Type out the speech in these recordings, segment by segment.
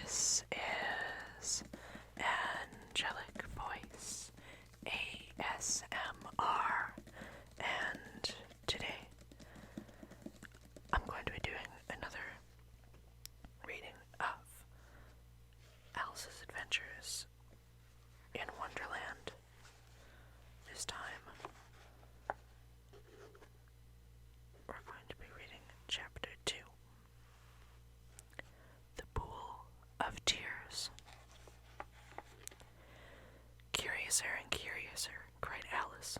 This is Angelic Voice ASMR, and today I'm going to be doing another reading of Alice's Adventures in Wonderland. This time we're going to be reading Chapter 2. The Pool of Tears. Curiouser and curiouser, cried Alice.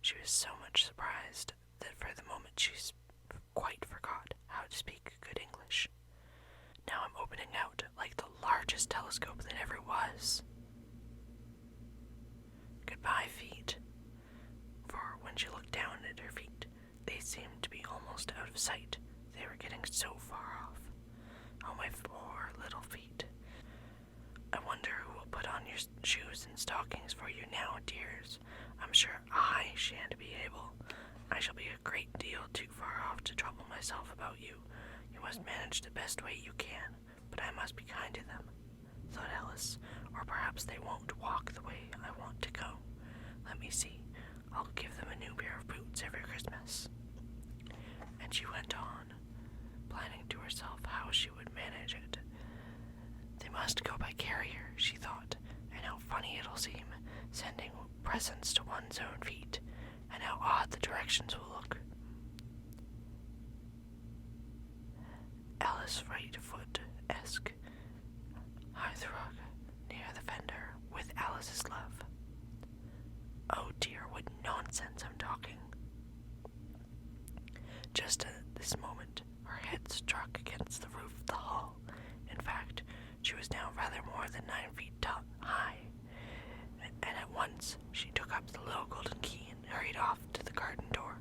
She was so much surprised that for the moment she quite forgot how to speak good English. Now I'm opening out like the largest telescope that ever was. Goodbye, feet. For when she looked down at her feet, they seemed to be almost out of sight. They were getting so far off. Oh, my poor little feet. I wonder who will put on your shoes and stockings for you now, dears. I'm sure I shan't be able. I shall be a great deal too far off to trouble myself about you. You must manage the best way you can, but I must be kind to them, thought Alice, or perhaps they won't walk the way I want to go. Let me see. I'll give them a new pair of boots every Christmas. And she went on, planning to herself how she would manage it. They must go by carrier, she thought, and how funny it'll seem, sending presents to one's own feet, and how odd the directions will look. Alice right foot esque, high the rug, near the fender, with Alice's love. Oh dear, what nonsense I'm talking. Just at this moment, her head struck against the roof of the hall. In fact, she was now rather more than 9 feet high, and at once she took up the little golden key and hurried off to the garden door.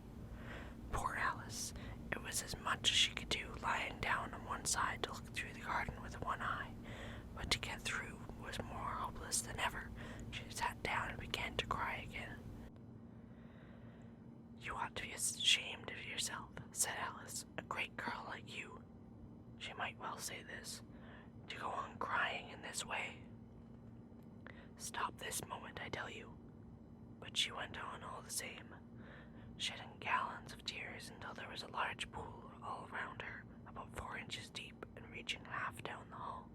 Poor Alice! It was as much as she could do lying down on one side to look through the garden with one eye, but to get through was more hopeless than ever. She sat down and began to cry again. You ought to be ashamed of yourself, said Alice. A great girl like you, she might well say this, to go on crying in this way. Stop this moment, I tell you. But she went on all the same, shedding gallons of tears until there was a large pool all around her, about 4 inches deep and reaching half down the hall.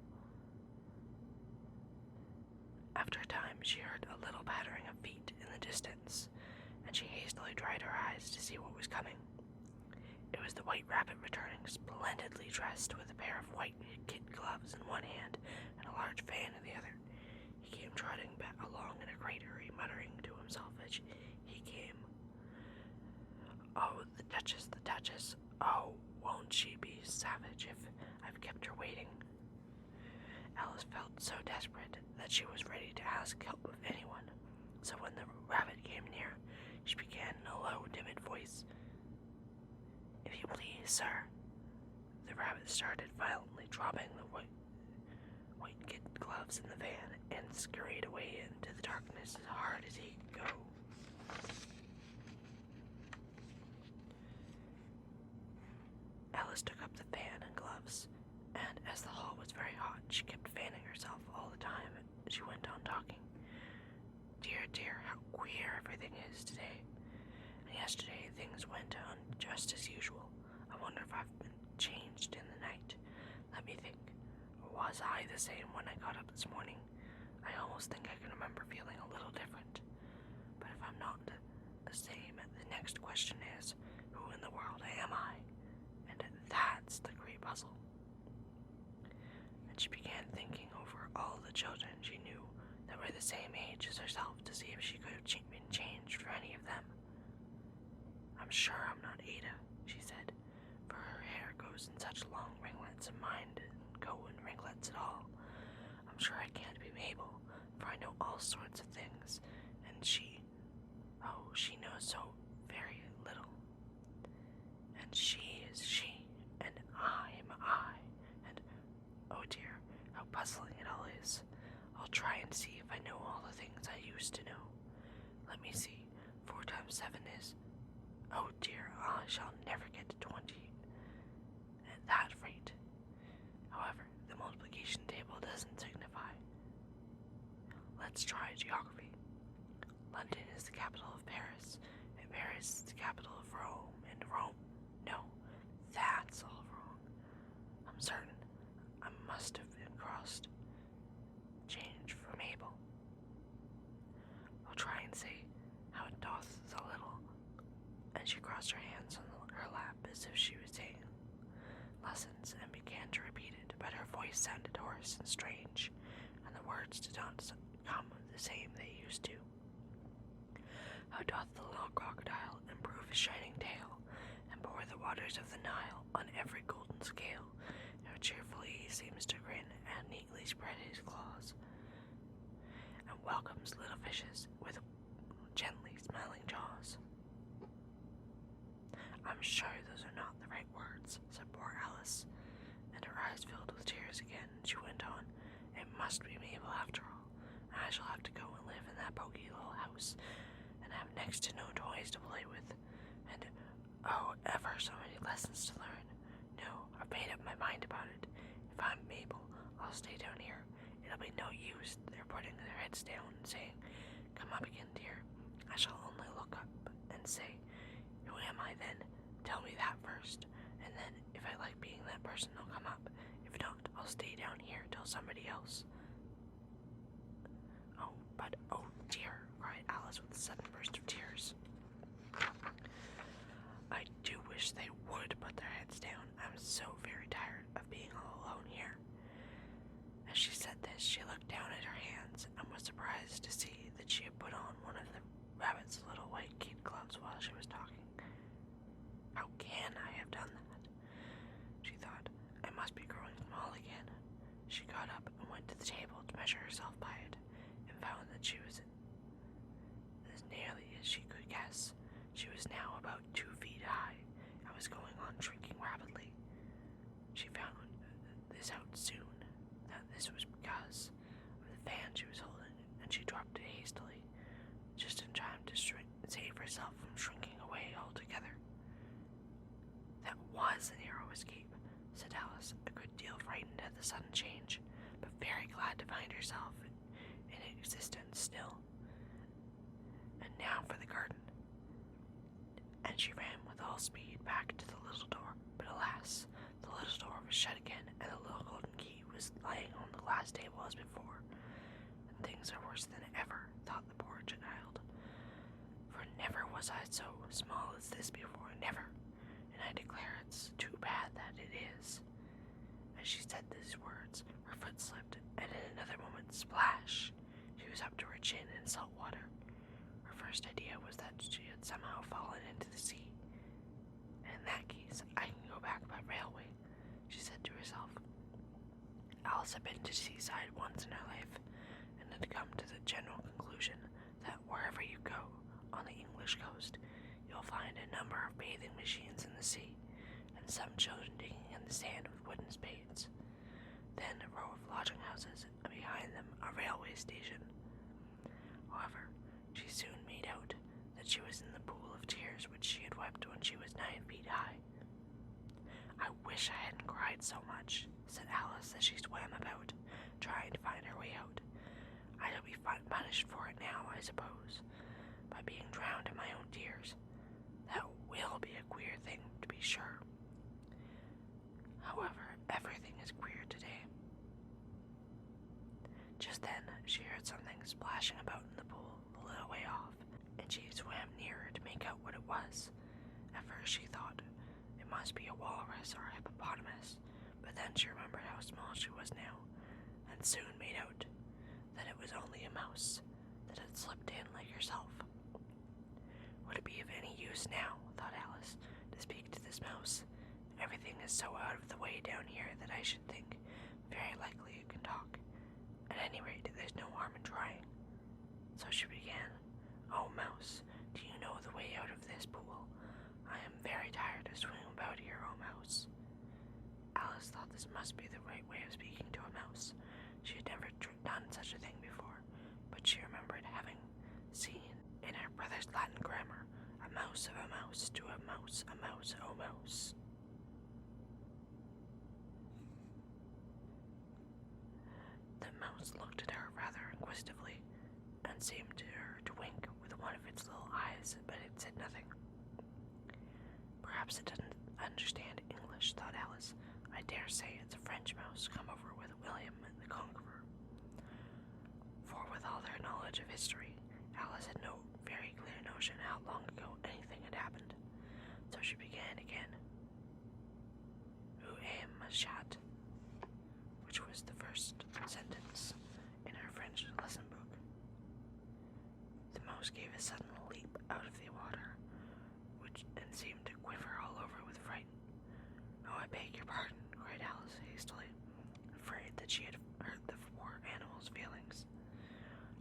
After a time, she heard a little pattering of feet in the distance, and she hastily dried her eyes to see what was coming. It was the White Rabbit returning, splendidly dressed, with a pair of white kid gloves in one hand and a large fan in the other. He came trotting back along in a great hurry, muttering to himself as he came. Oh, the Duchess, oh, won't she be savage if I've kept her waiting? Alice felt so desperate that she was ready to ask help of anyone, so when the rabbit came near, she began in a low, timid voice. If you please, sir. The rabbit started violently, dropping the white kid gloves in the van, and scurried away into the darkness as hard as he could go. Alice took up the fan and gloves, and as the hall was very hot, she kept fanning herself all the time. She went on talking. Dear, dear, how queer everything is today. And yesterday things went on just as usual. I wonder if I've been changed in the night. Let me think. Was I the same when I got up this morning? I almost think I can remember feeling a little different. But if I'm not the same, the next question is, who in the world am I? And that's the great puzzle. And she began thinking over all the children she knew that were the same age as herself to see if she could have been changed for any of them. I'm sure I'm not Ada, she said, for her hair goes in such long ringlets and mine didn't go in ringlets at all. I'm sure I can't be Mabel, for I know all sorts of things, and she knows so very little. And she is she, and I am I, and oh dear, how puzzling it all is. I'll try and see if I know all the things I used to know. Let me see, 4 times 7 is... Oh dear, I shall never get to 20 at that rate. However, the multiplication table does let's try geography. London is the capital of Paris, and Paris is the capital of Rome, and Rome... No, that's all wrong. I'm certain I must have been crossed. Change from Abel. I'll try and say how it doth a little, and she crossed her hands on her lap as if she was saying lessons and began to repeat it, but her voice sounded hoarse and strange, and the words did not come the same they used to. How doth the little crocodile improve his shining tail, and pour the waters of the Nile on every golden scale? How cheerfully he seems to grin and neatly spread his claws, and welcomes little fishes with gently smiling jaws. I'm sure those are not the right words, said poor Alice, and her eyes filled with tears again, and she went on, It must be Mabel after all. I shall have to go and live in that poky little house, and have next to no toys to play with, and oh, ever so many lessons to learn. No, I've made up my mind about it. If I'm Mabel, I'll stay down here. It'll be no use their putting their heads down and saying, Come up again, dear. I shall only look up and say, Who am I then? Tell me that first, and then if I like being that person, I'll come up. If not, I'll stay down here till somebody else. Oh dear, cried Alice with a sudden burst of tears. I do wish they would put their heads down. I'm so very tired of being all alone here. As she said this, she looked down at her hands and was surprised to see that she had put on one of the rabbit's little white kid gloves while she was talking. How can I have done that? She thought. I must be growing small again. She got up and went to the table to measure herself by it, and found that she was as nearly as she could guess. She was now about 2 feet high, and was going on shrinking rapidly. She found this out soon, that this was because of the fan she was holding, and she dropped it hastily, just in time to save herself from shrinking away altogether. That was a narrow escape, said Alice, a good deal frightened at the sudden change, but very glad to find herself in existence still. And now for the garden. And she ran with all speed back to the little door, but alas, the little door was shut again, and the little golden key was lying on the glass table as before. And things are worse than ever, thought the poor child, for never was I so small as this before, never, and I declare it's too bad that it is. As she said these words, her foot slipped, and in another moment, splash, she was up to her chin in salt water. Her first idea was that she had somehow fallen into the sea. And in that case, I can go back by railway, she said to herself. Alice had been to seaside once in her life, and had come to the general conclusion that wherever you go on the English coast, you'll find a number of bathing machines in the sea, and some children digging in the sand with wooden spades. Then a row of lodging houses, and behind them a railway station. However, she soon made out that she was in the pool of tears which she had wept when she was 9 feet high. I wish I hadn't cried so much, said Alice as she swam about, trying to find her way out. I shall be punished for it now, I suppose, by being drowned in my own tears. That will be a queer thing, to be sure. However, everything is queer today. Just then, she heard something splashing about in the pool a little way off, and she swam nearer to make out what it was. At first she thought it must be a walrus or a hippopotamus, but then she remembered how small she was now, and soon made out that it was only a mouse that had slipped in like herself. Would it be of any use now, thought Alice, to speak to this mouse? Everything is so out of the way down here that I should think very likely it can talk. At any rate, there's no harm in trying. So she began, Oh, mouse, do you know the way out of this pool? I am very tired of swimming about here, oh mouse. Alice thought this must be the right way of speaking to a mouse. She had never done such a thing before, but she remembered having seen in her brother's Latin grammar, a mouse of a mouse to a mouse, oh mouse. The mouse looked at her rather inquisitively, Someone seemed to wink with one of its little eyes, but it said nothing. Perhaps it doesn't understand English, thought Alice. I dare say it's a French mouse come over with William the Conqueror. For with all their knowledge of history, Alice had no very clear notion how long ago anything had happened. So she began again. Où est ma chatte? Which was the first sentence in her French lesson book. The mouse gave a sudden leap out of the water, and seemed to quiver all over with fright. Oh, I beg your pardon, cried Alice hastily, afraid that she had hurt the poor animal's feelings.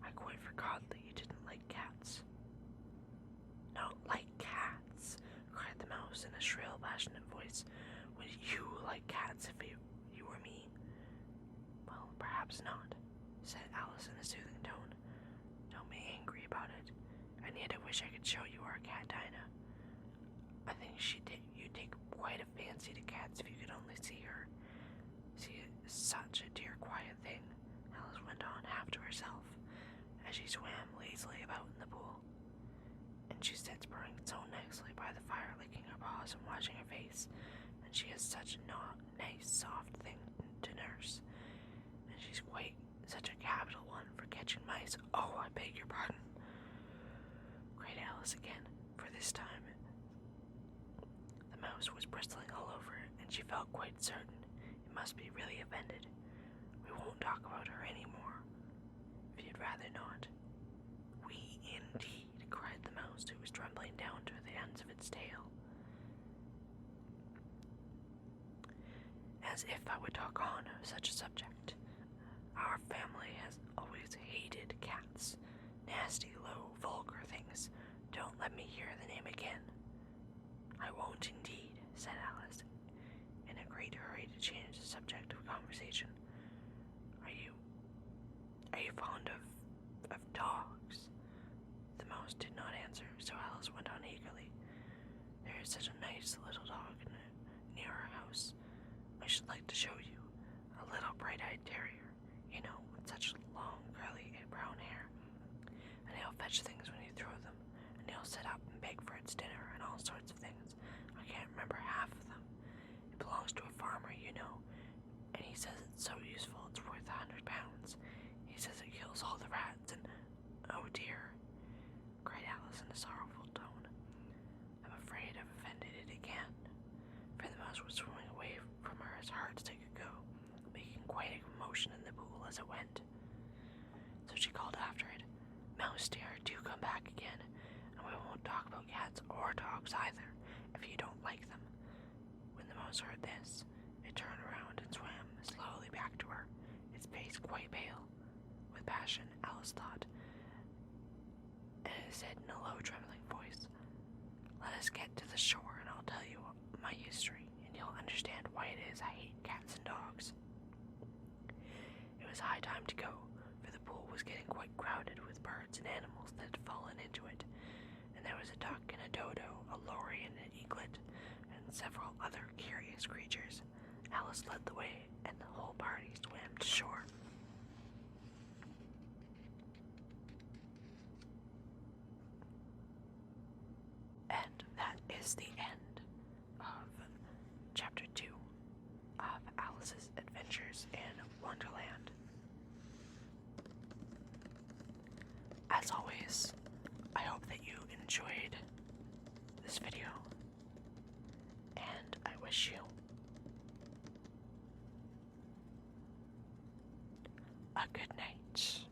I quite forgot that you didn't like cats. No, like cats, cried the mouse in a shrill, passionate voice. Would you like cats if you were me? Well, perhaps not, said Alice in a soothing tone. Don't be angry about it, and yet I wish I could show you our cat, Dinah. I think you'd take quite a fancy to cats if you could only see her. She is such a dear, quiet thing, Alice went on, half to herself, as she swam lazily about in the pool. And she sits purring so nicely by the fire, licking her paws and washing her face, and she is such a nice, soft thing to nurse, and she's quite such a capital one for catching mice. Oh, I beg your pardon, cried Alice again, for this time the mouse was bristling all over, and she felt quite certain it must be really offended. We won't talk about her any more, if you'd rather not. We indeed, cried the mouse, who was trembling down to the ends of its tail. As if I would talk on such a subject. Our family has always hated cats. Nasty, low, vulgar things. Don't let me hear the name again. I won't indeed, said Alice, in a great hurry to change the subject of conversation. Are you fond of dogs? The mouse did not answer, so Alice went on eagerly. There is such a nice little dog near our house. I should like to show you. A little bright-eyed terrier, you know, with such long, curly brown hair. And he'll fetch things when you throw them, and he'll sit up and beg for its dinner and all sorts of things. I can't remember half of them. It belongs to a farmer, you know, and he says it's so useful it's worth £100. He says it kills all the rats, and oh dear, cried Alice in a sorrowful tone. I'm afraid I've offended it again, for the mouse was swimming away from her as hard as it could go, making quite a commotion in the pool as it went. So she called after it, Mouse dear, do come back again, and we won't talk about cats or dogs either, if you don't like them. When the mouse heard this, it turned around and swam slowly back to her, its face quite pale with passion, Alice thought, and it said in a low, trembling voice, Let us get to the shore, and I'll tell you my history, and you'll understand why it is I hate cats and dogs. It was high time to go, for the pool was getting quite crowded with birds and animals that had fallen into it, and there was a duck and a dodo, a lory and an eaglet, and several other curious creatures. Alice led the way, and the whole party swam to shore. And that is the end of Chapter 2 of Alice's Adventures in Wonderland. As always, I hope that you enjoyed this video, and I wish you a good night.